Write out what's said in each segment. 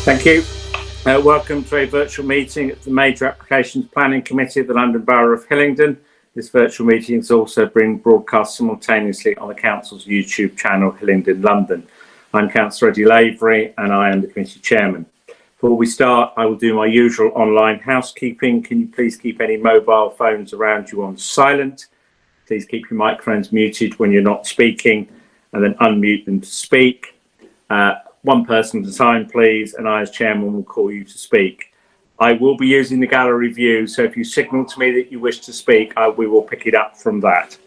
Thank you. Welcome to a virtual meeting at the Major Applications Planning Committee of the London Borough of Hillingdon. This virtual meeting is also being broadcast simultaneously on the Council's YouTube channel, Hillingdon London. I'm Councillor Eddie Lavery and I am the committee chairman. Before we start, I will do my usual online housekeeping. Can you please keep any mobile phones around you on silent? Please keep your microphones muted when you're not speaking and then unmute them to speak. One person at a time, please, and I as chairman will call you to speak. I will be using the gallery view, so if you signal to me that you wish to speak, we will pick it up from that.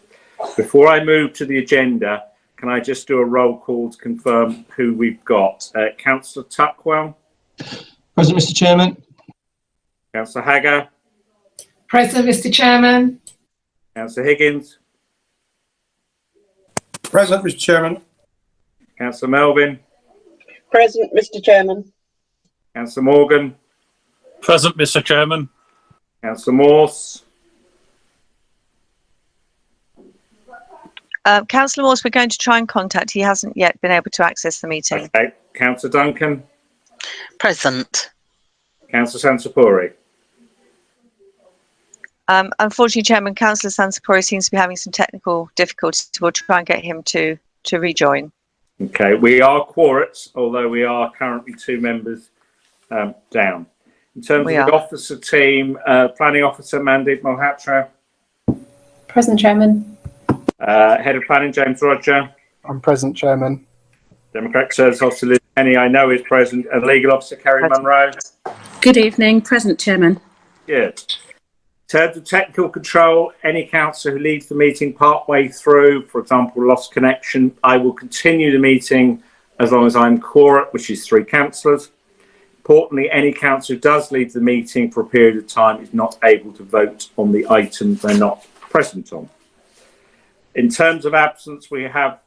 Before I move to the agenda, can I just do a roll call to confirm who we've got? Councillor Tuckwell. Present, Mr. Chairman. Councillor Hagger. Present, Mr. Chairman. Councillor Higgins. Present, Mr. Chairman. Councillor Melvin. Present, Mr. Chairman. Councillor Morgan. Present, Mr. Chairman. Councillor Morse. Councillor Morse, we're going to try and contact. He hasn't yet been able to access the meeting. Okay. Councillor Duncan. Present. Councillor Sansapuri. Unfortunately, Chairman, Councillor Sansapuri seems to be having some technical difficulties. We'll try and get him to rejoin. Okay, we are quorate, although we are currently 2 members down. In terms of the officer team, Planning Officer Mandeep Malhotra. Present, Chairman. Head of Planning James Roger. I'm present, Chairman. Democratic Service Officer Liz Penny, I know is present, and Legal Officer Kerry Munro. Good evening, present, Chairman. Good. In terms of technical control, any councillor who leaves the meeting partway through, for example, lost connection, I will continue the meeting as long as I'm quorate, which is 3 councillors. Importantly, any councillor who does leave the meeting for a period of time is not able to vote on the items they're not present on. In terms of absence, we have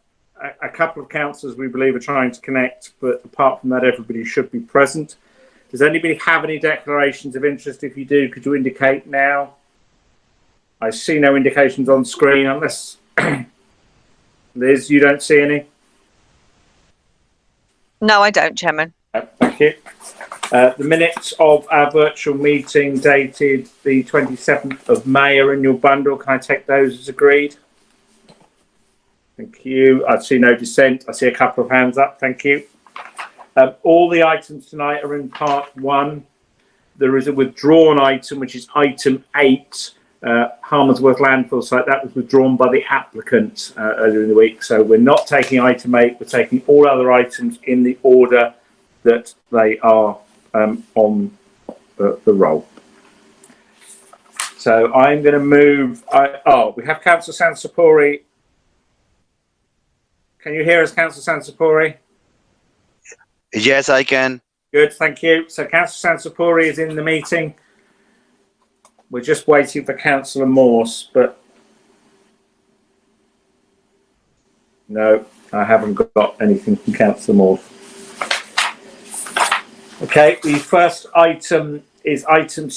a couple of councillors we believe are trying to connect, but apart from that, everybody should be present. Does anybody have any declarations of interest? If you do, could you indicate now? I see no indications on screen unless, Liz, you don't see any? No, I don't, Chairman. Thank you. The minutes of our virtual meeting dated the 27th of May are in your bundle. Can I take those as agreed? Thank you. I see no dissent. I see a couple of hands up. Thank you. All the items tonight are in part 1. There is a withdrawn item, which is item 8, Harmondsworth landfill site. That was withdrawn by the applicant earlier in the week. So we're not taking item 8. We're taking all other items in the order that they are on the roll. So I'm going to move. We have Councillor Sansapuri. Can you hear us, Councillor Sansapuri? Yes, I can. Good, thank you. So Councillor Sansapuri is in the meeting. We're just waiting for Councillor Morse, but no, I haven't got anything from Councillor Morse. Okay, the first item is item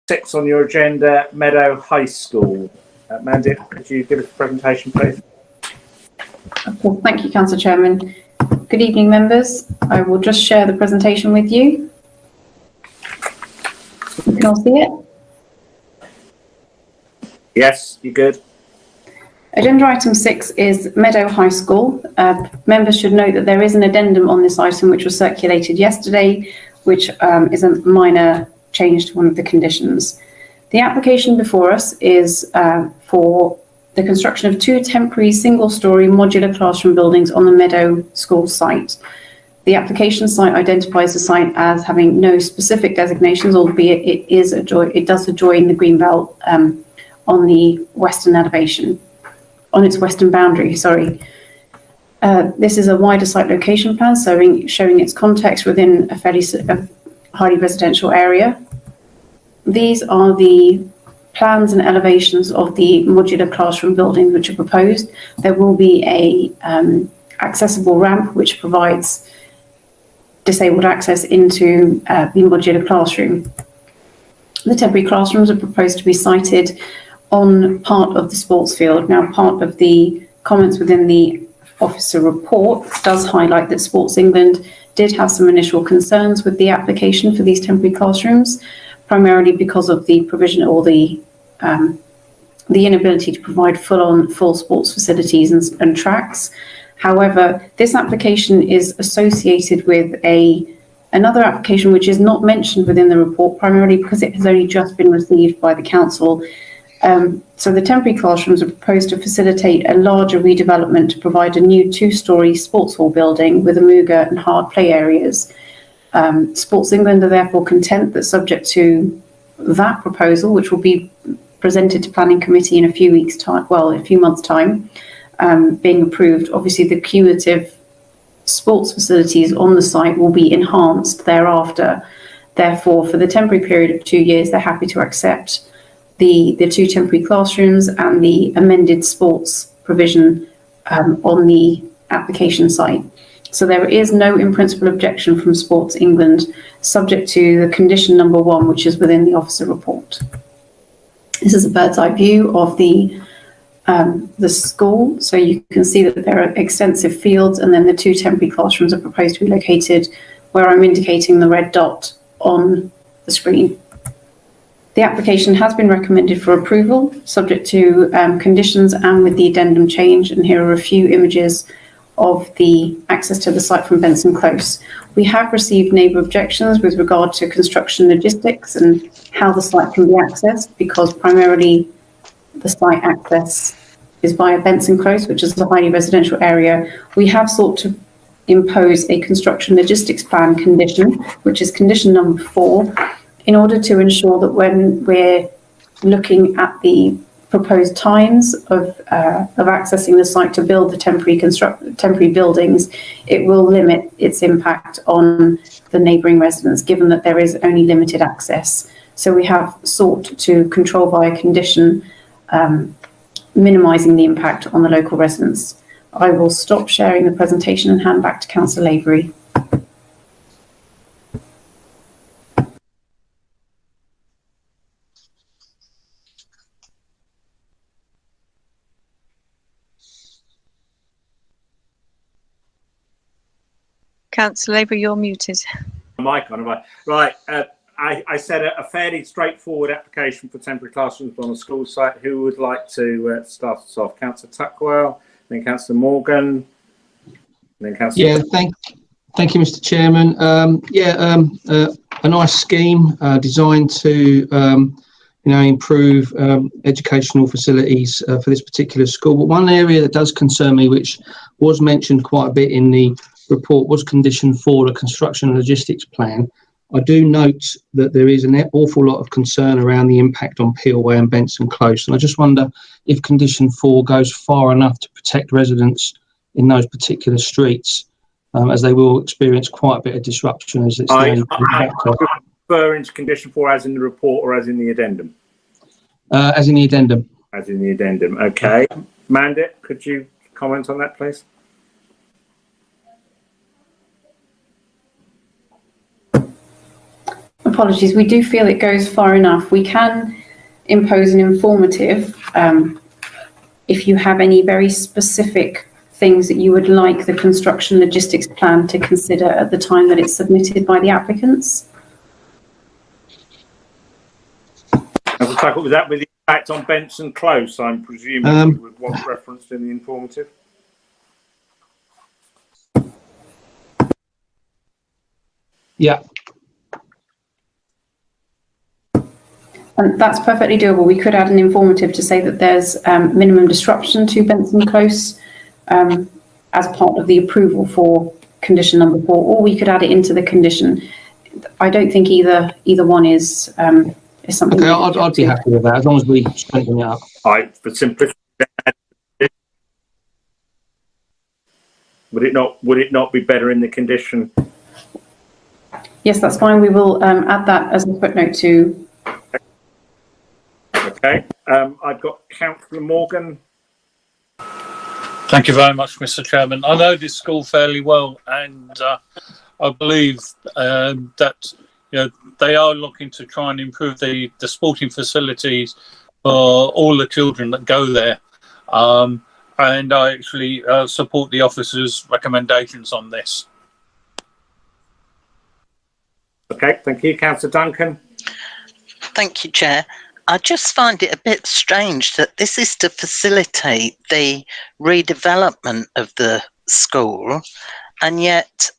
6 on your agenda, Meadow High School. Mandy, could you give us a presentation, please? Well, thank you, Councillor Chairman. Good evening, members. I will just share the presentation with you. You can all see it? Yes, you're good. Agenda item 6 is Meadow High School. Members should note that there is an addendum on this item which was circulated yesterday, which is a minor change to one of the conditions. The application before us is for the construction of 2 temporary single-storey modular classroom buildings on the Meadow School site. The application site identifies the site as having no specific designations, albeit it does adjoin the greenbelt on the western elevation, on its western boundary, sorry. This is a wider site location plan showing its context within a highly residential area. These are the plans and elevations of the modular classroom buildings which are proposed. There will be a accessible ramp which provides disabled access into the modular classroom. The temporary classrooms are proposed to be sited on part of the sports field. Now, part of the comments within the officer report does highlight that Sports England did have some initial concerns with the application for these temporary classrooms, primarily because of the provision or the inability to provide full sports facilities and tracks. However, this application is associated with another application which is not mentioned within the report, primarily because it has only just been received by the council. So the temporary classrooms are proposed to facilitate a larger redevelopment to provide a new 2-storey sports hall building with Amuga and hard play areas. Sports England are therefore content that, subject to that proposal, which will be presented to Planning Committee in a few months' time, being approved, obviously the cumulative sports facilities on the site will be enhanced thereafter. Therefore, for the temporary period of 2 years, they're happy to accept the 2 temporary classrooms and the amended sports provision on the application site. So there is no in-principle objection from Sports England, subject to the condition number 1, which is within the officer report. This is a bird's eye view of the school. So you can see that there are extensive fields, and then the 2 temporary classrooms are proposed to be located where I'm indicating the red dot on the screen. The application has been recommended for approval, subject to conditions and with the addendum change. And here are a few images of the access to the site from Benson Close. We have received neighbour objections with regard to construction logistics and how the site can be accessed, because primarily the site access is via Benson Close, which is a highly residential area. We have sought to impose a construction logistics plan condition, which is condition number 4, in order to ensure that when we're looking at the proposed times of accessing the site to build the temporary buildings, it will limit its impact on the neighbouring residents, given that there is only limited access. So we have sought to control via condition, minimising the impact on the local residents. I will stop sharing the presentation and hand back to Councillor Lavery. Councillor Lavery, you're muted. Mic on, right. I said a fairly straightforward application for temporary classrooms on a school site. Who would like to start us off? Councillor Tuckwell, then Councillor Morgan, then Councillor... Yeah, thank you, Mr. Chairman. A nice scheme designed to improve educational facilities for this particular school. But one area that does concern me, which was mentioned quite a bit in the report, was condition 4, the construction and logistics plan. I do note that there is an awful lot of concern around the impact on Peel and Benson Close, and I just wonder if condition 4 goes far enough to protect residents in those particular streets, as they will experience quite a bit of disruption as it's I referring to condition 4 as in the report or as in the addendum? As in the addendum. As in the addendum, okay. Mandit, could you comment on that, please? Apologies, we do feel it goes far enough. We can impose an informative if you have any very specific things that you would like the construction logistics plan to consider at the time that it's submitted by the applicants. Was that with the impact on Benson Close, I'm presuming, with what referenced in the informative? Yeah. And that's perfectly doable. We could add an informative to say that there's minimum disruption to Benson Close as part of the approval for condition number 4, or we could add it into the condition. I don't think either one is something. Okay, I'd be happy with that as long as we strengthen it up. For simplicity, would it not be better in the condition? Yes, that's fine. We will add that as a footnote to. Okay, I've got Councillor Morgan. Thank you very much, Mr. Chairman. I know this school fairly well, and I believe that they are looking to try and improve the sporting facilities for all the children that go there. And I actually support the officer's recommendations on this. Okay, thank you. Councillor Duncan. Thank you, Chair. I just find it a bit strange that this is to facilitate the redevelopment of the school, and yet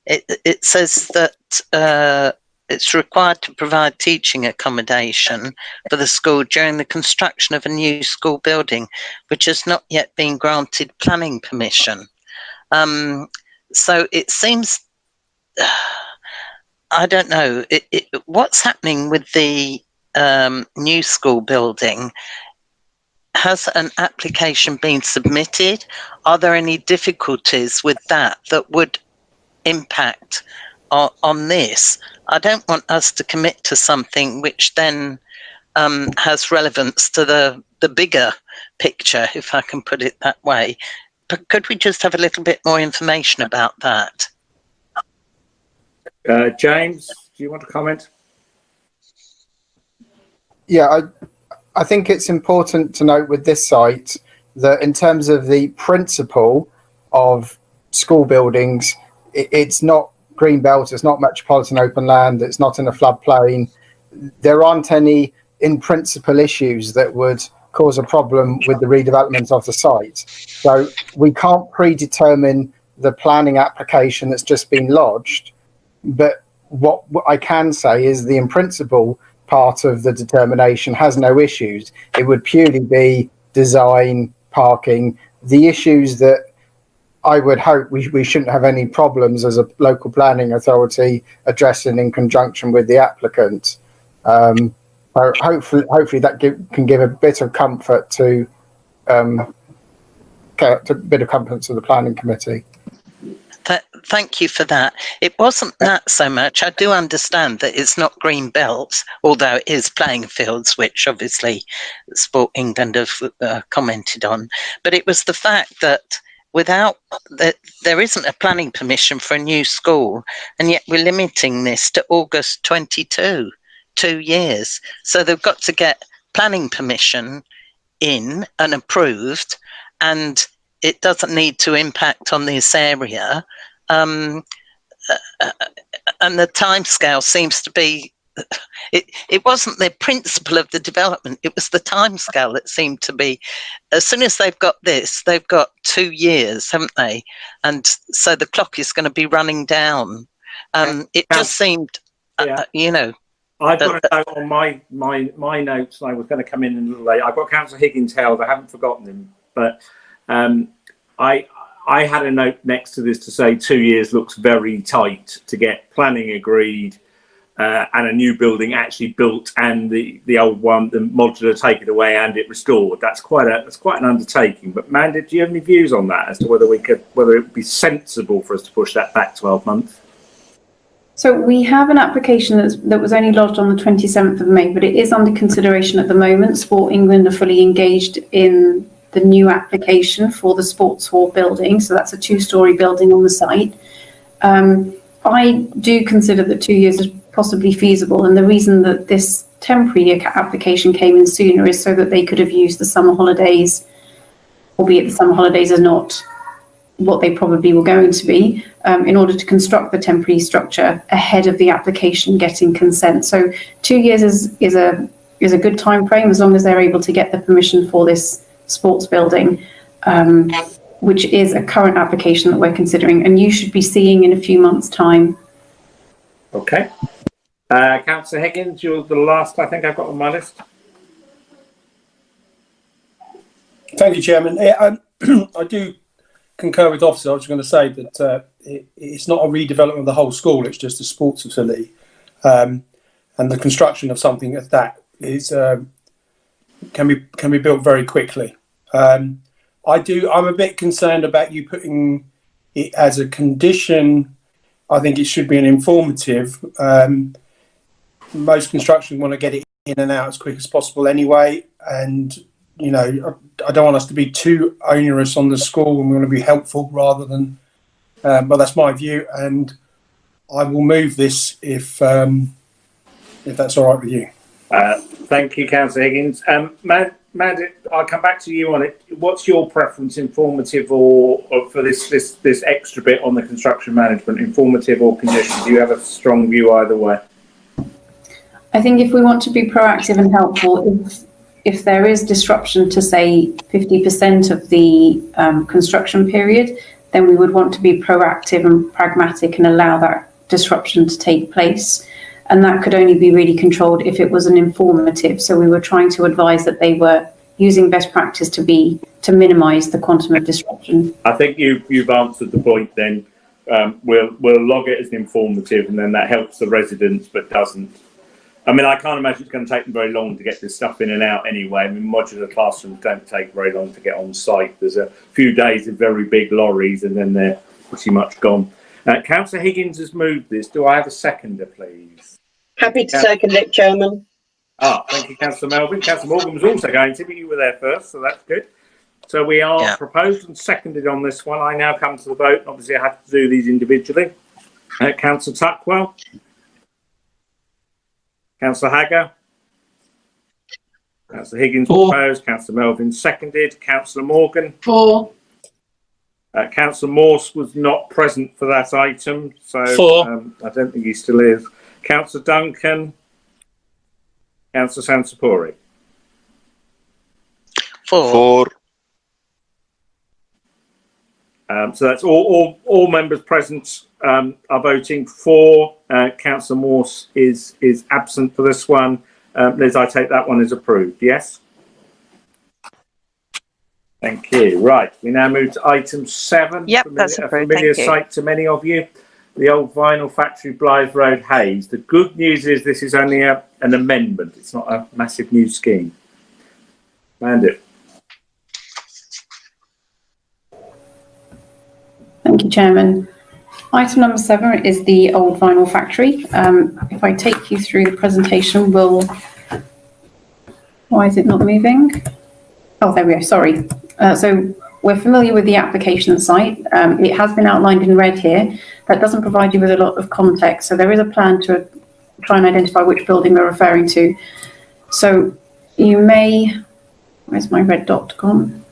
it says that it's required to provide teaching accommodation for the school during the construction of a new school building, which has not yet been granted planning permission. So it seems, I don't know, what's happening with the new school building? Has an application been submitted? Are there any difficulties with that would impact on this? I don't want us to commit to something which then has relevance to the bigger picture, if I can put it that way. But could we just have a little bit more information about that? James, do you want to comment? Yeah, I think it's important to note with this site that in terms of the principle of school buildings, it's not green belt, it's not metropolitan open land, it's not in a floodplain. There aren't any in principle issues that would cause a problem with the redevelopment of the site. So we can't predetermine the planning application that's just been lodged, but what I can say is the in principle part of the determination has no issues. It would purely be design, parking, the issues that I would hope we shouldn't have any problems as a local planning authority addressing in conjunction with the applicant. Hopefully that can give a bit of comfort to the planning committee. Thank you for that. It wasn't that so much. I do understand that it's not green belts, although it is playing fields, which obviously Sport England have commented on. But it was the fact that there isn't a planning permission for a new school, and yet we're limiting this to August 22, 2 years. So they've got to get planning permission in and approved, and it doesn't need to impact on this area. And the timescale seems to be, it wasn't the principle of the development, it was the timescale that seemed to be, as soon as they've got this, they've got 2 years, haven't they? And so the clock is going to be running down. It just seemed, you know. I've got a note on my notes. I was going to come in a little late. I've got Councillor Higgins held. I haven't forgotten him, but I had a note next to this to say 2 years looks very tight to get planning agreed and a new building actually built, and the old one, the modular, taken away and it restored. That's quite an undertaking. But Mandy, do you have any views on that as to whether it would be sensible for us to push that back 12 months? So we have an application that was only lodged on the 27th of May, but it is under consideration at the moment. Sport England are fully engaged in the new application for the sports hall building. So that's a 2-storey building on the site. I do consider that 2 years is possibly feasible. And the reason that this temporary application came in sooner is so that they could have used the summer holidays, albeit the summer holidays are not what they probably were going to be, in order to construct the temporary structure ahead of the application getting consent. So 2 years is a good time frame, as long as they're able to get the permission for this sports building, which is a current application that we're considering, and you should be seeing in a few months' time. Okay. Councillor Higgins, you're the last I think I've got on my list. Thank you, Chairman. I do concur with Officer. I was going to say that it's not a redevelopment of the whole school, it's just a sports facility. And the construction of something of that is can be built very quickly. I'm a bit concerned about you putting it as a condition. I think it should be an informative. Most construction want to get it in and out as quick as possible anyway, and you know, I don't want us to be too onerous on the school, and we want to be helpful rather than. But that's my view, and I will move this if that's all right with you. Thank you, Councillor Higgins. Mandy, I'll come back to you on it. What's your preference, informative or for this extra bit on the construction management, informative or condition? Do you have a strong view either way? I think if we want to be proactive and helpful, if there is disruption to say 50% of the construction period, then we would want to be proactive and pragmatic and allow that disruption to take place. And that could only be really controlled if it was an informative. So we were trying to advise that they were using best practice to minimise the quantum of disruption. I think you've answered the point. Then we'll log it as an informative, and then that helps the residents, but doesn't. I mean, I can't imagine it's going to take them very long to get this stuff in and out anyway. I mean, modular classrooms don't take very long to get on site. There's a few days of very big lorries, and then they're pretty much gone. Councillor Higgins has moved this. Do I have a seconder, please? Happy to second it, Chairman. Thank you, Councillor Melvin. Councillor Morgan was also going to, but you were there first, so that's good. So we are proposed and seconded on this one. I now come to the vote. Obviously, I have to do these individually. Councillor Tuckwell. Councillor Hagger. Councillor Higgins proposed. Councillor Melvin seconded. Councillor Morgan. For. Councillor Morse was not present for that item, so I don't think he still is. Councillor Duncan. Councillor Sansapori. For. So that's all members present are voting for. Councillor Morse is absent for this one. Liz, I take that one as approved. Yes. Thank you. Right, we now move to item 7. Yep, that's approved. A familiar Thank you. sight to many of you. The old vinyl factory, Blythe Road, Hayes. The good news is this is only an amendment. It's not a massive new scheme. Bandit. Thank you, Chairman. Item number 7 is the old vinyl factory. If I take you through the presentation, why is it not moving? Oh, there we go, sorry. So we're familiar with the application site. It has been outlined in red here. That doesn't provide you with a lot of context. So there is a plan to try and identify which building we're referring to. So you may, where's my red dot gone?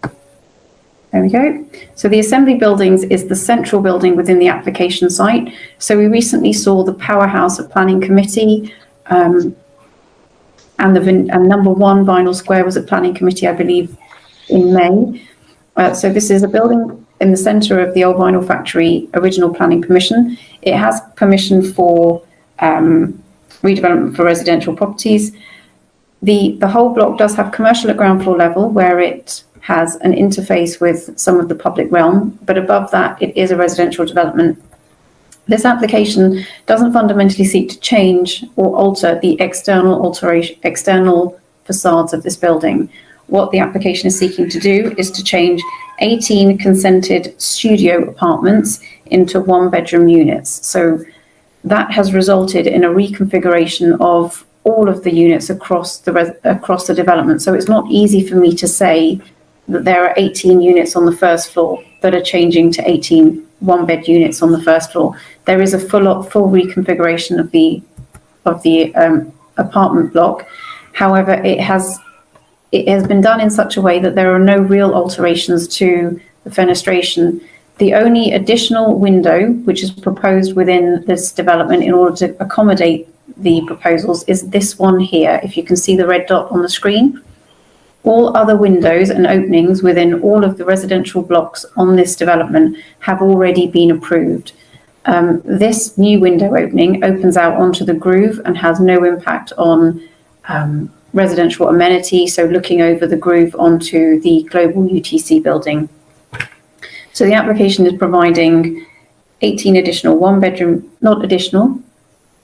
There we go. So the assembly buildings is the central building within the application site. So we recently saw the powerhouse of planning committee, and number 1 Vinyl Square was at planning committee, I believe, in May. So this is a building in the centre of the old vinyl factory original planning permission. It has permission for redevelopment for residential properties. The whole block does have commercial at ground floor level, where it has an interface with some of the public realm, but above that it is a residential development. This application doesn't fundamentally seek to change or alter the external facades of this building. What the application is seeking to do is to change 18 consented studio apartments into 1-bedroom units. So that has resulted in a reconfiguration of all of the units across the development. So it's not easy for me to say that there are 18 units on the first floor that are changing to 18 1-bed units on the first floor. There is a full reconfiguration of the apartment block. However, it has been done in such a way that there are no real alterations to the fenestration. The only additional window which is proposed within this development in order to accommodate the proposals is this one here. If you can see the red dot on the screen. All other windows and openings within all of the residential blocks on this development have already been approved. This new window opening opens out onto the groove and has no impact on residential amenity, so looking over the groove onto the global UTC building. So the application is providing 18 additional 1-bedroom, not additional,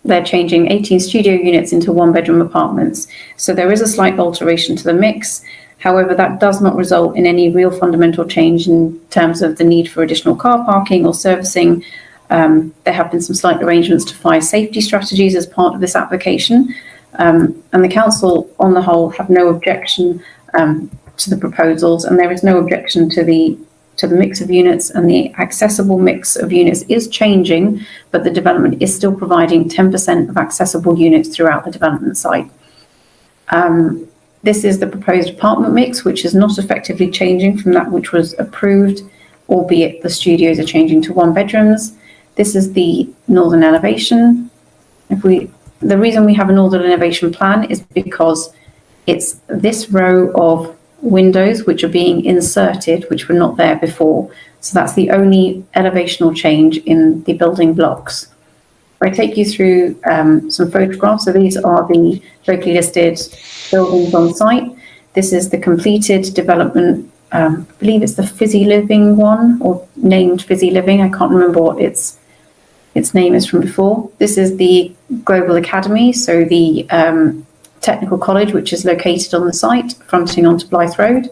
they're changing 18 studio units into 1-bedroom apartments. So there is a slight alteration to the mix. However, that does not result in any real fundamental change in terms of the need for additional car parking or servicing. There have been some slight arrangements to fire safety strategies as part of this application. And the council on the whole have no objection to the proposals, and there is no objection to the mix of units, and the accessible mix of units is changing, but the development is still providing 10% of accessible units throughout the development site. This is the proposed apartment mix, which is not effectively changing from that which was approved, albeit the studios are changing to 1 bedrooms. This is the northern elevation. The reason we have a northern elevation plan is because it's this row of windows which are being inserted, which were not there before. So that's the only elevational change in the building blocks. I take you through some photographs. So these are the locally listed buildings on site. This is the completed development. I believe it's the Fizzy Living one, or named Fizzy Living. I can't remember what its name is from before. This is the Global Academy, so the technical college, which is located on the site, fronting onto Blythe Road.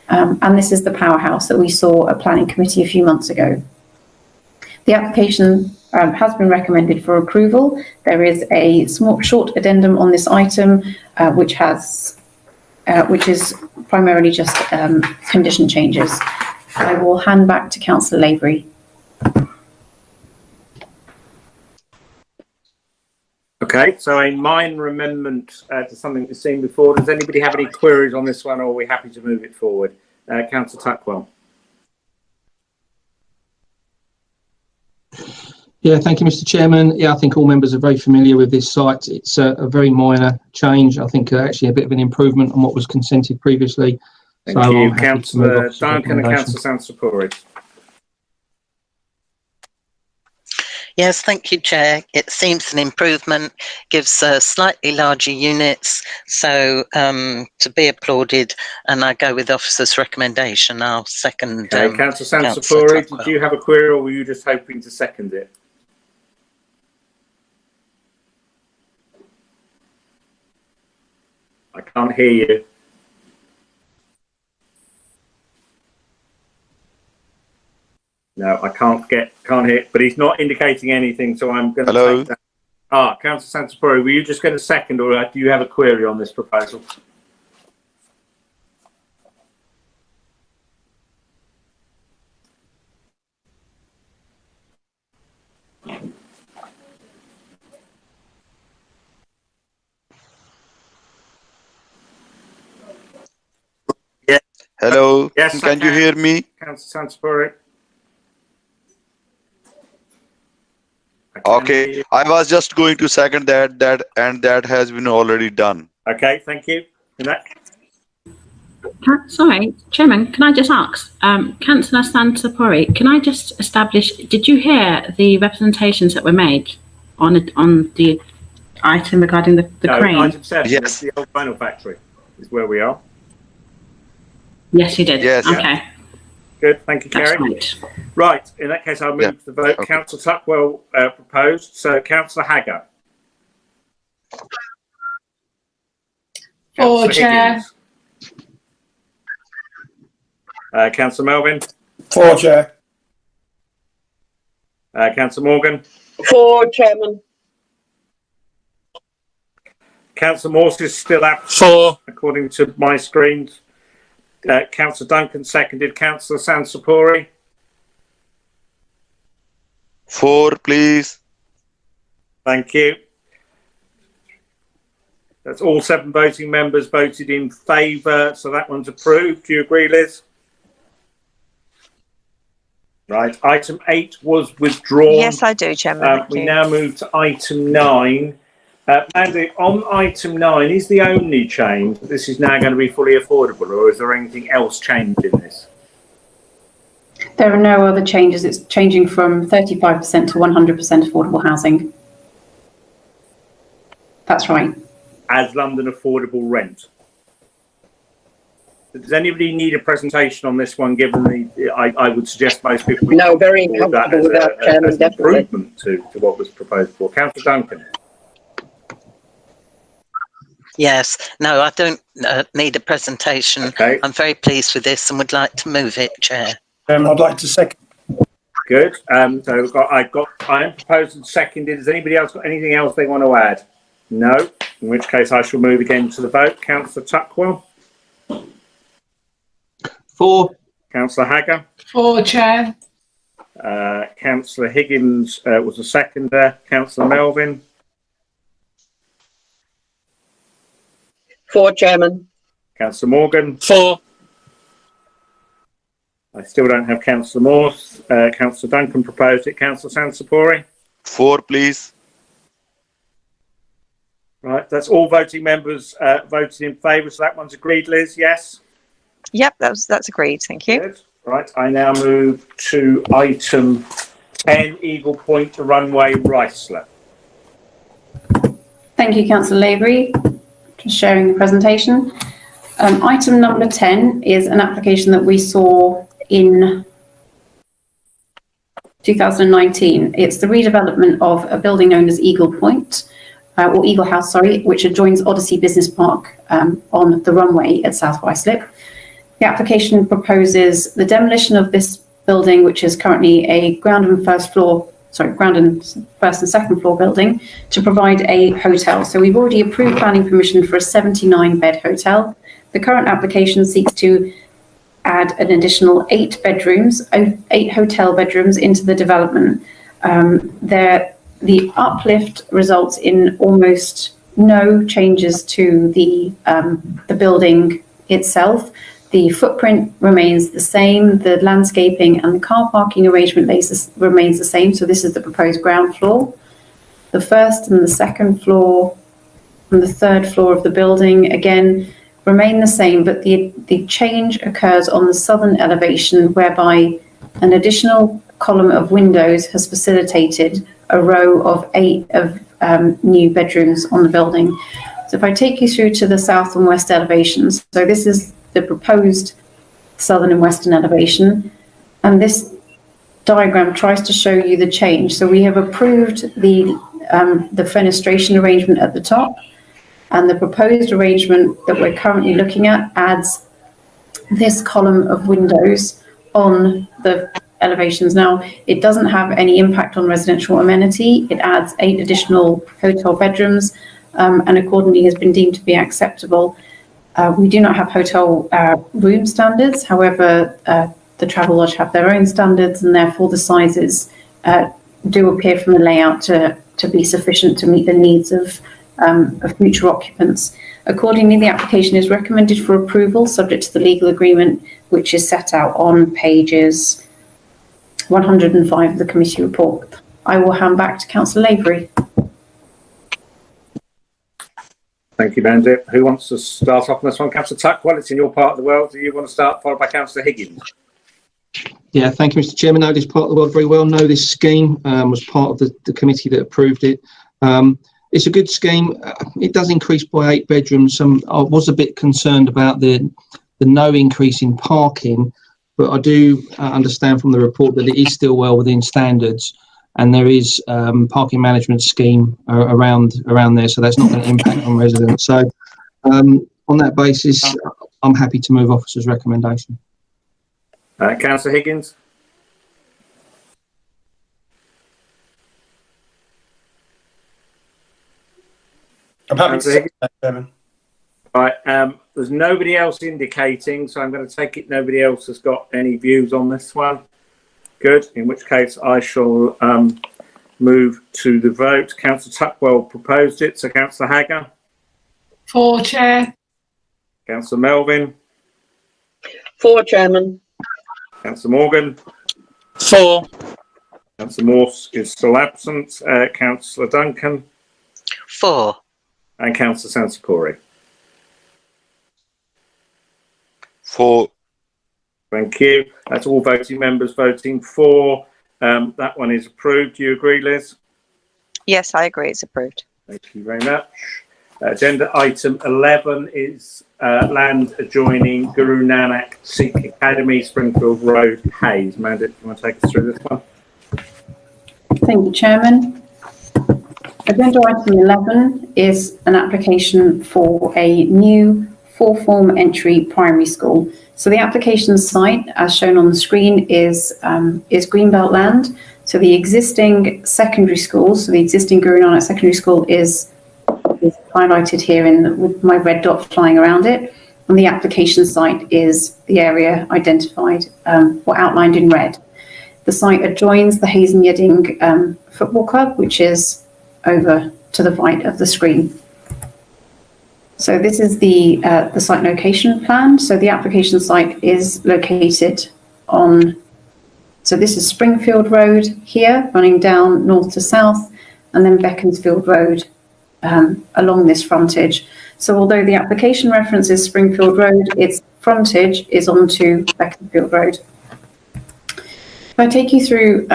And this is the powerhouse that we saw at Planning Committee a few months ago. The application has been recommended for approval. There is a short addendum on this item, which is primarily just condition changes. I will hand back to Councillor Lavery. Okay, so a minor amendment to something we've seen before. Does anybody have any queries on this one, or are we happy to move it forward? Councillor Tuckwell. Yeah, thank you, Mr. Chairman. Yeah, I think all members are very familiar with this site. It's a very minor change. I think actually a bit of an improvement on what was consented previously. Thank you, Councillor Duncan and Councillor Sansapuri. Yes, thank you, Chair. It seems an improvement, gives slightly larger units, so to be applauded, and I go with officer's recommendation. I'll second. Councillor Sansapuri, did you have a query, or were you just hoping to second it? I can't hear you. No, I can't hear, but he's not indicating anything, so I'm going to take that. Councillor Sansapuri, were you just going to second, or do you have a query on this proposal? Yeah. Hello. Yes, can you hear me? Councillor Sansapuri. Okay, I was just going to second that has been already done. Okay, thank you. Sorry, Chairman, can I just ask, Councillor Sansapuri, can I just establish, did you hear the representations that were made on the item regarding the crane? Item 7 yes. is the old vinyl factory, is where we are. Yes, you did. Yes. Okay. Good, thank you, Kerry. Right, in that case, I'll move to the vote. Okay. Councillor Tuckwell proposed, so Councillor Hagger. For Chair. Councillor Melvin. For Chair. Councillor Morgan. For Chairman. Councillor Morse is still absent, For. according to my screens. Councillor Duncan seconded. Councillor Sansapuri. For, please. Thank you. That's all 7 voting members voted in favour, so that one's approved. Do you agree, Liz? Right. Item 8 was withdrawn. Yes, I do, Chairman. We now move to item 9. Mandy, on item 9, is the only change that this is now going to be fully affordable, or is there anything else changed in this? There are no other changes. It's changing from 35% to 100% affordable housing. That's right. As London affordable rent. Does anybody need a presentation on this one, given the, I would suggest most people... No, very comfortable with that, Chairman, definitely. Improvement to what was proposed for. Councillor Duncan. Yes, no, I don't need a presentation. Okay. I'm very pleased with this and would like to move it, Chair. I'd like to second. Good. So I am proposed and seconded. Has anybody else got anything else they want to add? No. In which case I shall move again to the vote. Councillor Tuckwell. For. Councillor Hagger. For Chair. Councillor Higgins was a seconder. Councillor Melvin. 4, Chairman. Councillor Morgan. 4. I still don't have Councillor Morse. Councillor Duncan proposed it. Councillor Sansapori. 4, please. Right, that's all voting members voted in favour, so that one's agreed, Liz, yes? Yep, that's agreed. Thank you. Good. Right, I now move to item 10, Eagle Point to Runway, Riceler. Thank you, Councillor Lavery, for sharing the presentation. Item number 10 is an application that we saw in 2019. It's the redevelopment of a building known as Eagle Point, or Eagle House, sorry, which adjoins Odyssey Business Park on the runway at South Ruislip. The application proposes the demolition of this building, which is currently a ground and first and second floor building, to provide a hotel. So we've already approved planning permission for a 79-bed hotel. The current application seeks to add an additional 8 hotel bedrooms into the development. The uplift results in almost no changes to the building itself. The footprint remains the same. The landscaping and the car parking arrangement remains the same. So this is the proposed ground floor. The first and the second floor and the third floor of the building, again, remain the same, but the change occurs on the southern elevation, whereby an additional column of windows has facilitated a row of 8 new bedrooms on the building. So if I take you through to the south and west elevations, so this is the proposed southern and western elevation, and this diagram tries to show you the change. So we have approved the fenestration arrangement at the top, and the proposed arrangement that we're currently looking at adds this column of windows on the elevations. Now, it doesn't have any impact on residential amenity. It adds 8 additional hotel bedrooms, and accordingly has been deemed to be acceptable. We do not have hotel room standards. However, the Travel Lodge have their own standards, and therefore the sizes do appear from the layout to be sufficient to meet the needs of future occupants. Accordingly, the application is recommended for approval, subject to the legal agreement, which is set out on pages 105 of the committee report. I will hand back to Councillor Lavery. Thank you, Bandit. Who wants to start off on this one? Councillor Tuckwell, it's in your part of the world. Do you want to start, followed by Councillor Higgins? Yeah, thank you, Mr. Chairman. I know this part of the world very well. Know this scheme, was part of the committee that approved it. It's a good scheme. It does increase by 8 bedrooms. I was a bit concerned about the no increase in parking, but I do understand from the report that it is still well within standards, and there is parking management scheme around there, so that's not going to impact on residents. So on that basis, I'm happy to move officer's recommendation. Councillor Higgins? I'm happy to say that, Chairman. Right, there's nobody else indicating, so I'm going to take it nobody else has got any views on this one. Good, in which case I shall move to the vote. Councillor Tuckwell proposed it, so Councillor Hagger? 4, Chair. Councillor Melvin? 4, Chairman. Councillor Morgan? 4. Councillor Morse is still absent. Councillor Duncan? 4. And Councillor Sansapori? 4. Thank you. That's all voting members voting for. That one is approved. Do you agree, Liz? Yes, I agree. It's approved. Thank you very much. Agenda item 11 is land adjoining Guru Nanak Sikh Academy, Springfield Road, Hayes. Amanda, do you want to take us through this one? Thank you, Chairman. Agenda item 11 is an application for a new 4-form entry primary school. So the application site, as shown on the screen, is Greenbelt land. So the existing secondary school, so the existing Guru Nanak Secondary School is highlighted here with my red dot flying around it. And the application site is the area identified or outlined in red. The site adjoins the Hayes and Yedding Football Club, which is over to the right of the screen. So this is the site location plan. So the application site is located on, so this is Springfield Road here, running down north to south, and then Beaconsfield Road along this frontage. So although the application references Springfield Road, its frontage is onto Beaconsfield Road. If I take you through,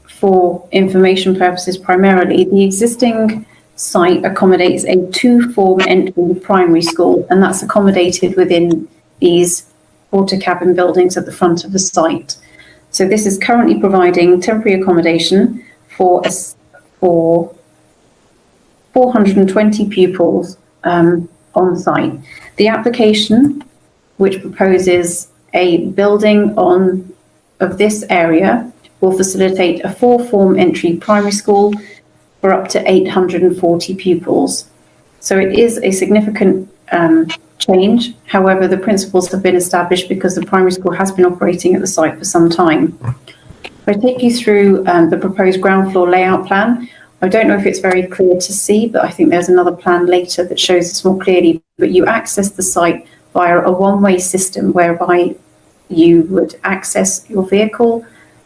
for information purposes primarily, the existing site accommodates a 2-form entry primary school, and that's accommodated within these porter cabin buildings at the front of the site. So this is currently providing temporary accommodation for 420 pupils on site. The application, which proposes a building of this area, will facilitate a 4-form entry primary school for up to 840 pupils. So it is a significant change. However, the principles have been established because the primary school has been operating at the site for some time. If I take you through the proposed ground floor layout plan, I don't know if it's very clear to see, but I think there's another plan later that shows this more clearly. But you access the site via a one-way system whereby you would access your vehicle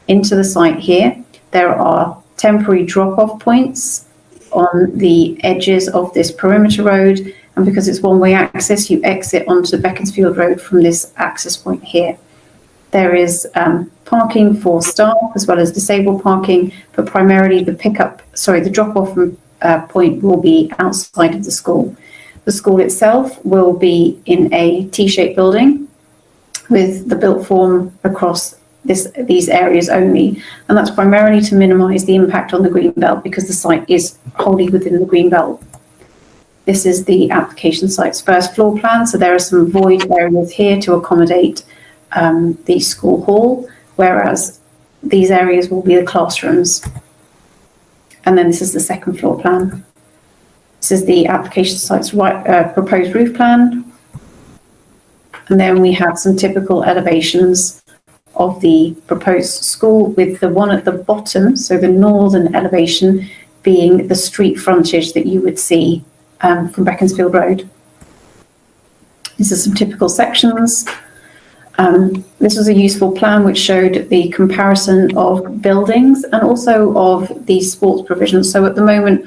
into the site here. There are temporary drop-off points on the edges of this perimeter road, and because it's one-way access, you exit onto Beaconsfield Road from this access point here. There is parking for staff as well as disabled parking, but primarily the drop-off point will be outside of the school. The school itself will be in a T-shaped building with the built form across these areas only, and that's primarily to minimise the impact on the green belt because the site is wholly within the green belt. This is the application site's first floor plan, so there are some void areas here to accommodate the school hall, whereas these areas will be the classrooms. And then this is the second floor plan. This is the application site's proposed roof plan. And then we have some typical elevations of the proposed school, with the one at the bottom, so the northern elevation, being the street frontage that you would see from Beaconsfield Road. These are some typical sections. This was a useful plan which showed the comparison of buildings and also of the sports provisions. So at the moment,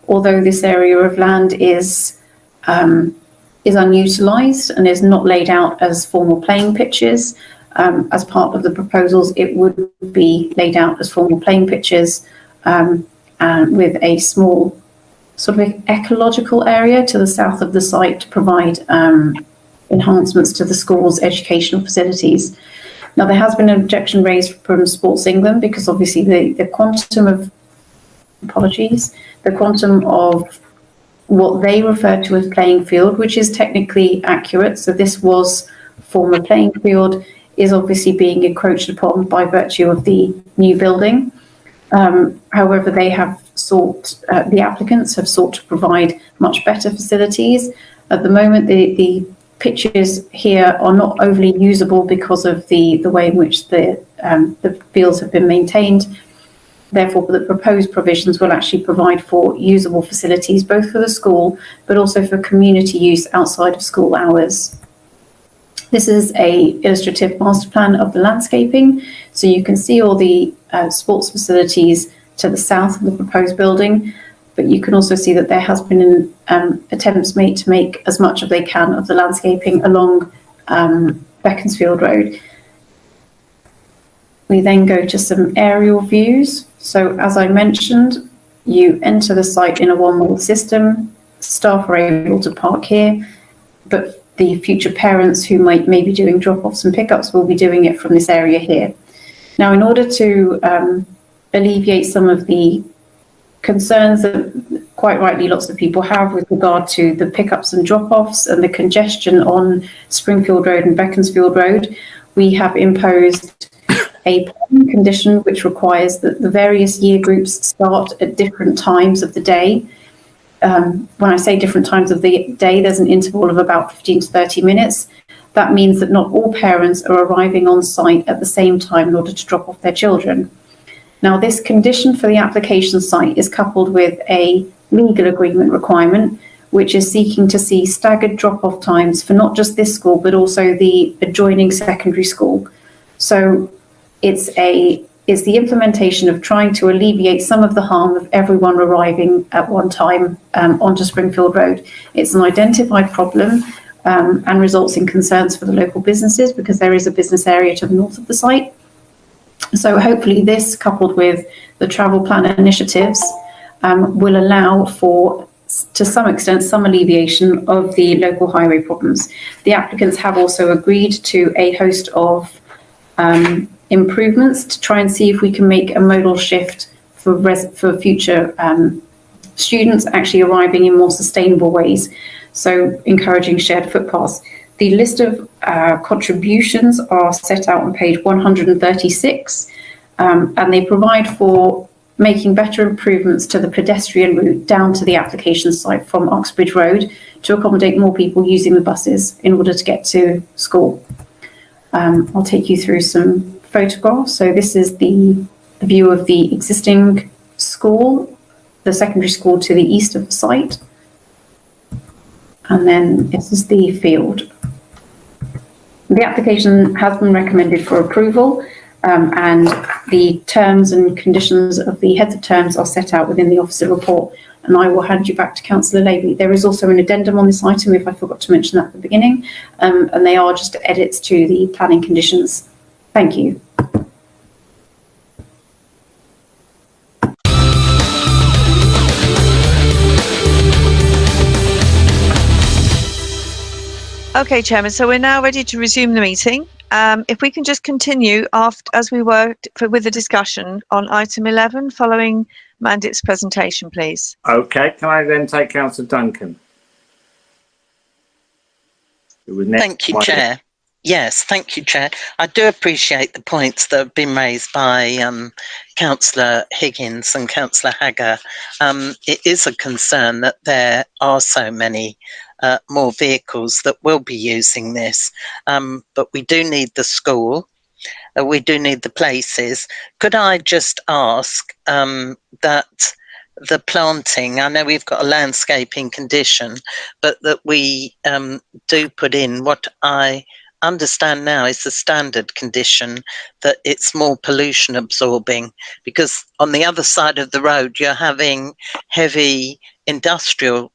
although this area of land is unutilised and is not laid out as formal playing pitches, as part of the proposals, it would be laid out as formal playing pitches and with a small sort of ecological area to the south of the site to provide enhancements to the school's educational facilities. Now, there has been an objection raised from Sports England because obviously the quantum of what they refer to as playing field, which is technically accurate, so this was former playing field, is obviously being encroached upon by virtue of the new building. However, they have the applicants have sought to provide much better facilities. At the moment, the pitches here are not overly usable because of the way in which the fields have been maintained. Therefore, the proposed provisions will actually provide for usable facilities, both for the school, but also for community use outside of school hours. This is a illustrative master plan of the landscaping. So you can see all the sports facilities to the south of the proposed building, but you can also see that there has been attempts made to make as much as they can of the landscaping along Beaconsfield Road. We then go to some aerial views. So as I mentioned, you enter the site in a one-way system. Staff are able to park here, but the future parents who might be doing drop-offs and pickups will be doing it from this area here. Now, in order to alleviate some of the concerns that quite rightly lots of people have with regard to the pickups and drop-offs and the congestion on Springfield Road and Beaconsfield Road, we have imposed a planning condition which requires that the various year groups start at different times of the day. When I say different times of the day, there's an interval of about 15 to 30 minutes. That means that not all parents are arriving on site at the same time in order to drop off their children. Now, this condition for the application site is coupled with a legal agreement requirement, which is seeking to see staggered drop-off times for not just this school, but also the adjoining secondary school. So it's the implementation of trying to alleviate some of the harm of everyone arriving at one time onto Springfield Road. It's an identified problem and results in concerns for the local businesses because there is a business area to the north of the site. So hopefully this, coupled with the travel plan initiatives, will allow for, to some extent, some alleviation of the local highway problems. The applicants have also agreed to a host of improvements to try and see if we can make a modal shift for future students actually arriving in more sustainable ways. So encouraging shared footpaths. The list of contributions are set out on page 136, and they provide for making better improvements to the pedestrian route down to the application site from Uxbridge Road to accommodate more people using the buses in order to get to school. I'll take you through some photographs. So this is the view of the existing school, the secondary school to the east of the site. And then this is the field. The application has been recommended for approval, and the terms and conditions of the heads of terms are set out within the officer report, and I will hand you back to Councillor Levy. There is also an addendum on this item, if I forgot to mention that at the beginning, and they are just edits to the planning conditions. Thank you. Okay, Chairman, so we're now ready to resume the meeting. If we can just continue as we were with the discussion on item 11 following Mandit's presentation, please. Okay, can I then take Councillor Duncan? Thank you, Chair. Yes, thank you, Chair. I do appreciate the points that have been raised by Councillor Higgins and Councillor Hagger. It is a concern that there are so many more vehicles that will be using this, but we do need the school, we do need the places. Could I just ask that the planting, I know we've got a landscaping condition, but that we do put in what I understand now is the standard condition, that it's more pollution absorbing, because on the other side of the road you're having heavy industrial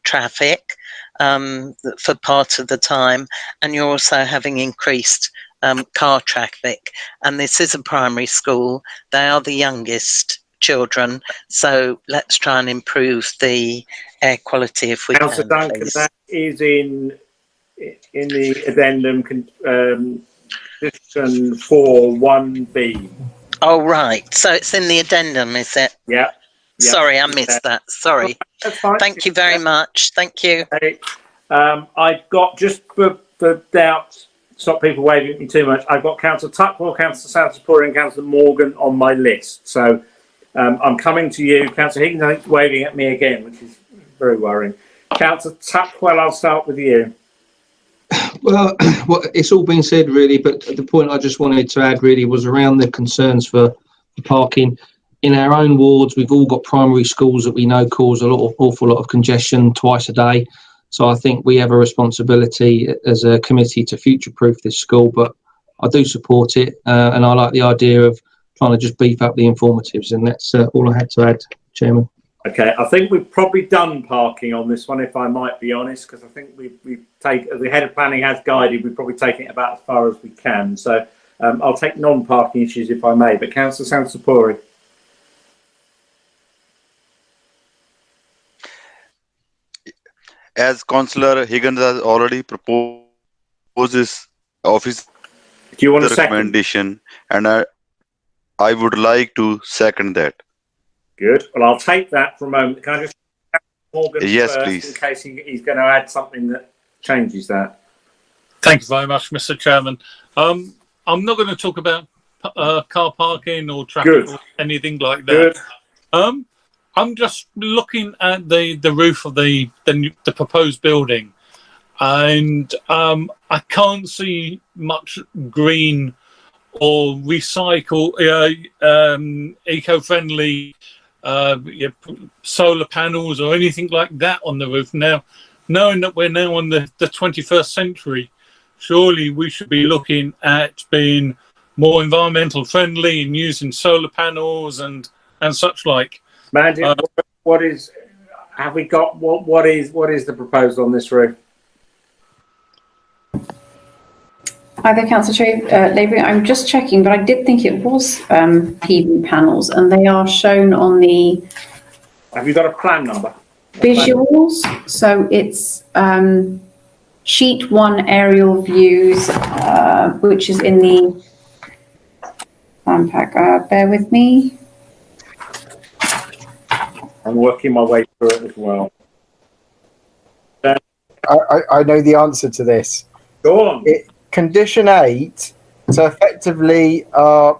traffic for part of the time, and you're also having increased car traffic, and this is a primary school. They are the youngest children, so let's try and improve the air quality if we can. Councillor Duncan, please. that is in the addendum condition 4.1b. Oh right, so it's in the addendum, is it? Yeah. Sorry, I missed that. Sorry. That's fine. Thank you very much. Thank you. Okay. I've got, just for doubt, stop people waving at me too much, I've got Councillor Tuckwell, Councillor Sansapuri and Councillor Morgan on my list. So I'm coming to you. Councillor Higgins, I think, waving at me again, which is very worrying. Councillor Tuckwell, I'll start with you. Well, it's all been said really, but the point I just wanted to add really was around the concerns for the parking. In our own wards, we've all got primary schools that we know cause awful lot of congestion twice a day. So I think we have a responsibility as a committee to future-proof this school, but I do support it, and I like the idea of trying to just beef up the informatives, and that's all I had to add, Chairman. Okay, I think we've probably done parking on this one, if I might be honest, because I think we've taken, the head of planning has guided, we've probably taken it about as far as we can. So I'll take non-parking issues if I may, but Councillor Sansapuri. As Councillor Higgins has already proposed this office, do you want the recommendation, and I would like to second that. Good. Well, I'll take that for a moment. Can I just Morgan yes, first, please, in case he's going to add something that changes that. Thank you very much, Mr. Chairman. I'm not going to talk about car parking or traffic or anything like that. Good. I'm just looking at the roof of the proposed building, and I can't see much green or recycle eco-friendly solar panels or anything like that on the roof. Now, knowing that we're now on the 21st century, surely we should be looking at being more environmental friendly and using solar panels and such like. Mandy, what is the proposal on this roof? Hi there, Councillor Labour. I'm just checking, but I did think it was PV panels, and they are shown on the Have you got a plan number? visuals. So it's sheet 1 aerial views, which is in the plan pack. Bear with me. I'm working my way through it as well. I know the answer to this. Go on. Condition 8, so effectively are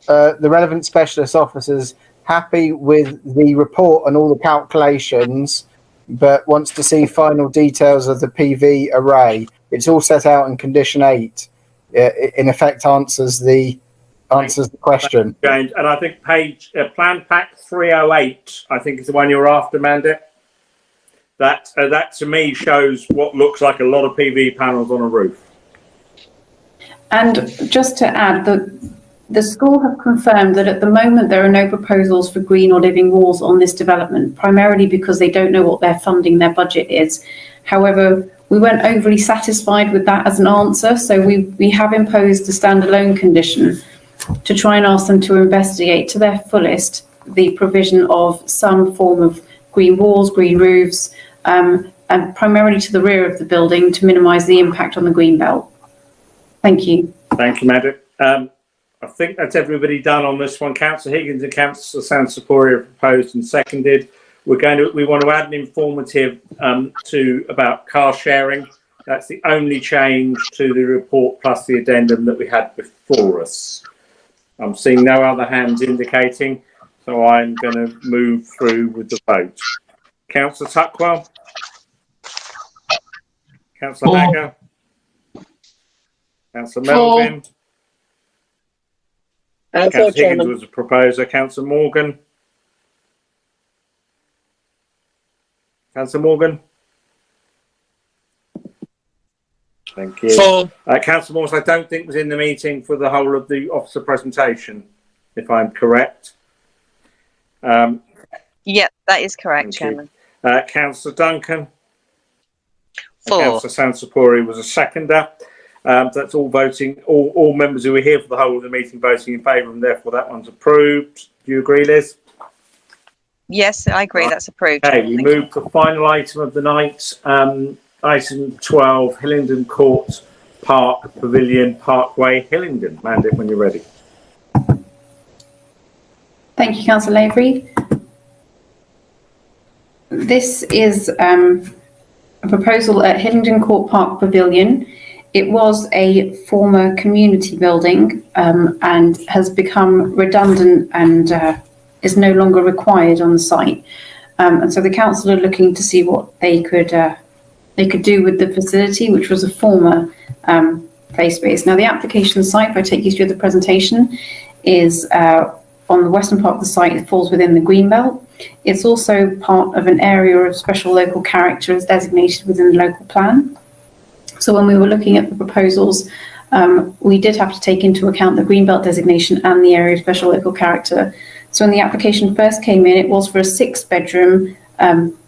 the relevant specialist officers happy with the report and all the calculations, but wants to see final details of the PV array. It's all set out in condition 8. In effect, answers the question. James, and I think plan pack 308, I think is the one you're after, Mandy. That to me shows what looks like a lot of PV panels on a roof. And just to add, the school have confirmed that at the moment there are no proposals for green or living walls on this development, primarily because they don't know what their funding, their budget is. However, we weren't overly satisfied with that as an answer, so we have imposed a standalone condition to try and ask them to investigate to their fullest the provision of some form of green walls, green roofs, and primarily to the rear of the building to minimise the impact on the green belt. Thank you. Thank you, Madam. I think that's everybody done on this one. Councillor Higgins and Councillor Sansapori have proposed and seconded. We want to add an informative about car sharing. That's the only change to the report plus the addendum that we had before us. I'm seeing no other hands indicating, so I'm going to move through with the vote. Councillor Tuckwell. Councillor Hager. Councillor Melvin. Councillor Higgins was a proposer. Councillor Morgan. Councillor Morgan. Thank you. Councillor Morse, I don't think was in the meeting for the whole of the officer presentation, if I'm correct. Yep, that is correct, Chairman. Councillor Duncan. For. Councillor Sansapori was a seconder. That's all voting, all members who were here for the whole of the meeting voting in favour, and therefore that one's approved. Do you agree, Liz? Yes, I agree. That's approved. Okay, we move to the final item of the night. Item 12, Hillingdon Court Park Pavilion Parkway, Hillingdon. Mandy, when you're ready. Thank you, Councillor Lavery. This is a proposal at Hillingdon Court Park Pavilion. It was a former community building and has become redundant and is no longer required on the site. And so the council are looking to see what they could do with the facility, which was a former play space. Now, the application site, if I take you through the presentation, is on the western part of the site. It falls within the Greenbelt. It's also part of an area of special local character as designated within the local plan. So when we were looking at the proposals, we did have to take into account the Greenbelt designation and the area of special local character. So when the application first came in, it was for a 6-bedroom,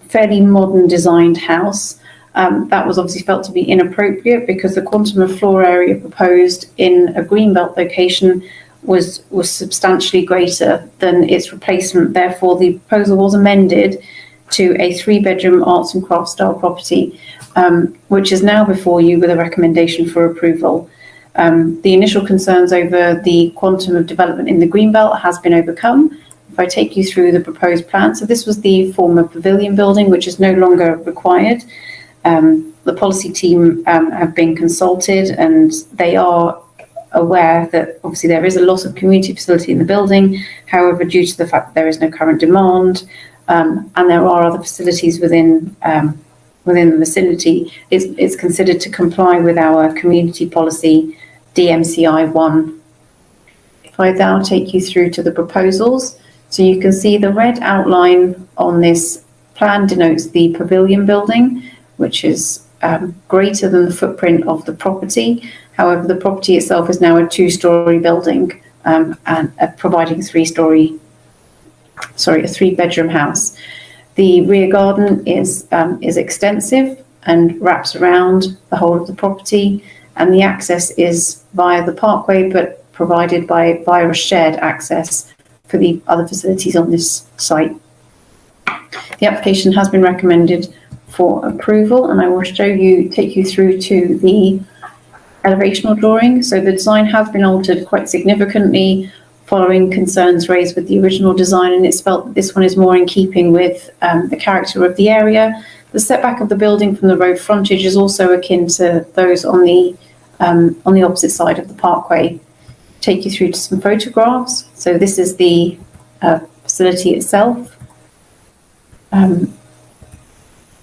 fairly modern designed house. That was obviously felt to be inappropriate because the quantum of floor area proposed in a Greenbelt location was substantially greater than its replacement. Therefore, the proposal was amended to a 3-bedroom arts and crafts style property, which is now before you with a recommendation for approval. The initial concerns over the quantum of development in the Greenbelt has been overcome. If I take you through the proposed plan, so this was the former pavilion building, which is no longer required. The policy team have been consulted, and they are aware that obviously there is a loss of community facility in the building. However, due to the fact that there is no current demand, and there are other facilities within the vicinity, it's considered to comply with our community policy DMCI 1. If I now take you through to the proposals, So you can see the red outline on this plan denotes the pavilion building, which is greater than the footprint of the property. However, the property itself is now a 2-storey building and providing a 3-bedroom house. The rear garden is extensive and wraps around the whole of the property, and the access is via the parkway, but provided via a shared access for the other facilities on this site. The application has been recommended for approval, and I will take you through to the elevational drawing. So the design has been altered quite significantly following concerns raised with the original design, and it's felt that this one is more in keeping with the character of the area. The setback of the building from the road frontage is also akin to those on the opposite side of the parkway. Take you through to some photographs. So this is the facility itself.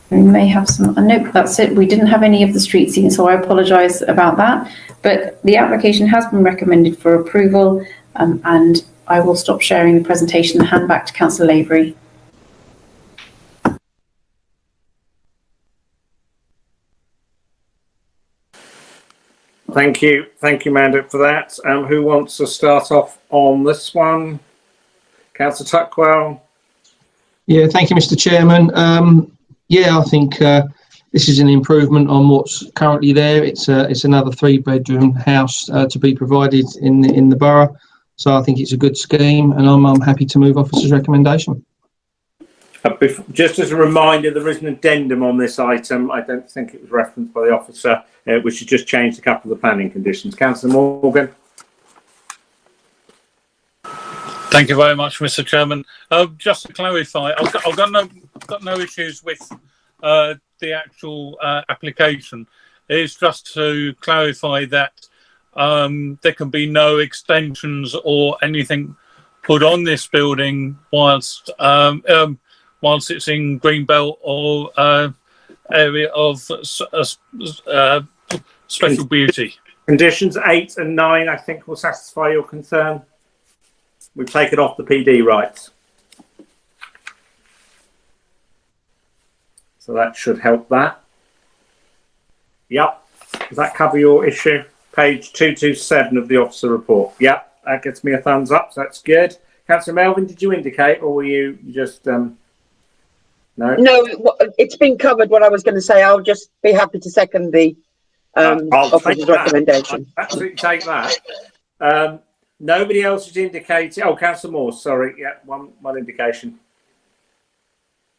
We may have some, nope, that's it. We didn't have any of the street scene, so I apologise about that. But the application has been recommended for approval, and I will stop sharing the presentation and hand back to Councillor Lavery. Thank you, Amanda, for that. Who wants to start off on this one? Councillor Tuckwell. Yeah, thank you, Mr. Chairman. Yeah, I think this is an improvement on what's currently there. It's another 3-bedroom house to be provided in the borough. So I think it's a good scheme, and I'm happy to move officer's recommendation. Just as a reminder, there is an addendum on this item. I don't think it was referenced by the officer, which has just changed a couple of the planning conditions. Councillor Morgan. Thank you very much, Mr. Chairman. Just to clarify, I've got no issues with the actual application. It's just to clarify that there can be no extensions or anything put on this building whilst it's in Greenbelt or area of special beauty. Conditions 8 and 9, I think, will satisfy your concern. We've taken off the PD rights. So that should help that. Yep. Does that cover your issue? Page 227 of the officer report. Yep. That gets me a thumbs up. So that's good. Councillor Melvin, did you indicate, or were you just no? No, it's been covered. What I was going to say, I'll just be happy to second the officer's recommendation. I'll absolutely take that. Nobody else has indicated. Oh, Councillor Moore, sorry. Yeah, one indication.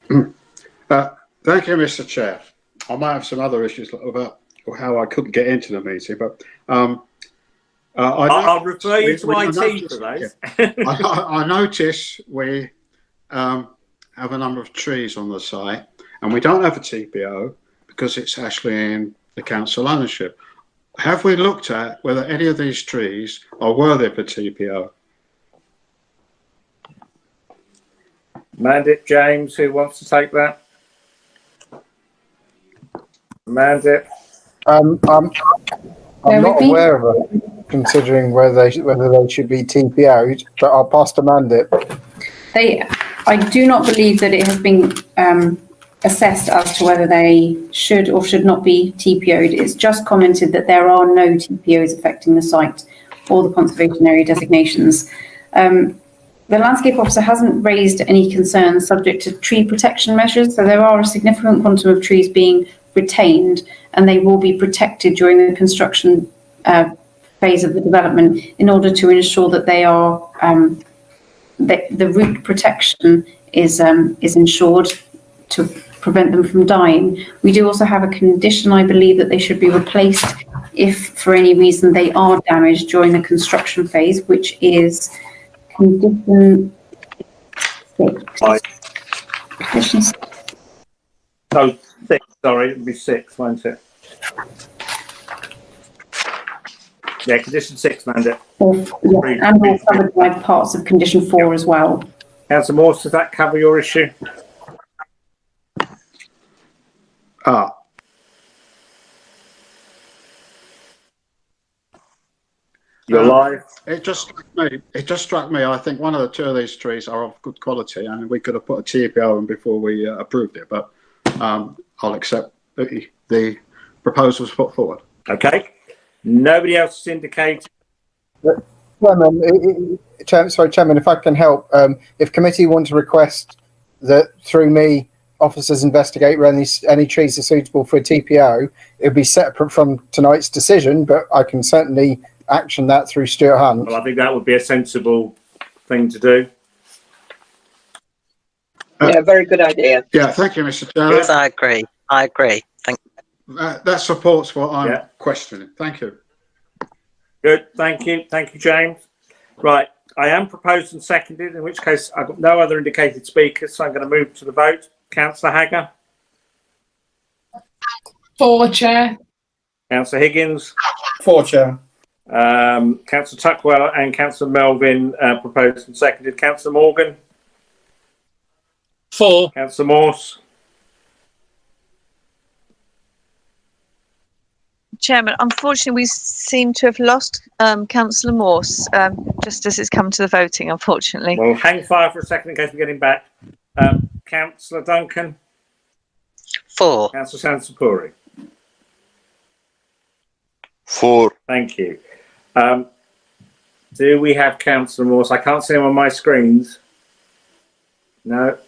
Thank you, Mr. Chair. I might have some other issues about how I couldn't get into the meeting, but I'll refer you to IT for those. I notice we have a number of trees on the site, and we don't have a TPO because it's actually in the council ownership. Have we looked at whether any of these trees are worthy of a TPO? Mandip, James, who wants to take that? Mandip. I'm not aware of it, considering whether they should be TPO'd, but I'll pass to Mandip. I do not believe that it has been assessed as to whether they should or should not be TPO'd. It's just commented that there are no TPOs affecting the site or the conservation area designations. The landscape officer hasn't raised any concerns subject to tree protection measures, so there are a significant quantum of trees being retained, and they will be protected during the construction phase of the development in order to ensure that they are the root protection is ensured to prevent them from dying. We do also have a condition, I believe, that they should be replaced if for any reason they are damaged during the construction phase, which is condition 6. Condition 6. Oh, 6, sorry, it would be 6, won't it? Yeah, condition 6, Mandip. And we're covered by parts of condition 4 as well. Councillor Morse, does that cover your issue? You're live. It just struck me. I think one of the two of these trees are of good quality, and we could have put a TPO in before we approved it. But I'll accept the proposals put forward. Okay. Nobody else has indicated. Chairman, if I can help, if committee want to request that through me, officers investigate whether any trees are suitable for a TPO, it would be separate from tonight's decision, but I can certainly action that through Stuart Hunt. Well, I think that would be a sensible thing to do. Yeah, very good idea. Yeah, thank you, Mr. Chairman. Yes, I agree. Thank you. That supports what I'm questioning. Thank you. Good. Thank you, James. Right. I am proposed and seconded, in which case I've got no other indicated speakers, so I'm going to move to the vote. Councillor Hagger. For, Chair. Councillor Higgins. For, Chair. Councillor Tuckwell and Councillor Melvin proposed and seconded. Councillor Morgan. For. Councillor Morse. Chairman, unfortunately, we seem to have lost Councillor Morse just as it's come to the voting, unfortunately. Well, hang fire for a second in case we get him back. Councillor Duncan. For. Councillor Sansapuri. For. Thank you. Do we have Councillor Morse? I can't see him on my screens. No.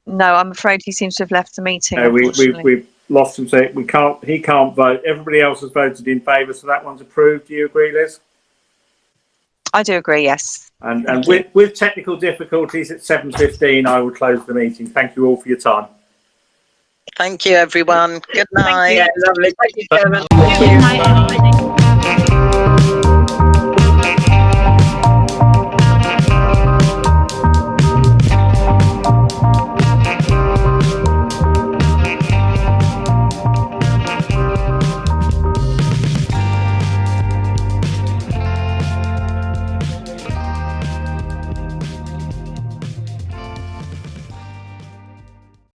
No, I'm afraid he seems to have left the meeting. We've lost him, so he can't vote. Everybody else has voted in favour, so that one's approved. Do you agree, Liz? I do agree, yes. And with technical difficulties at 7:15, I will close the meeting. Thank you all for your time. Thank you, everyone. Good night. Yeah, lovely. Thank you, Chairman. Good night.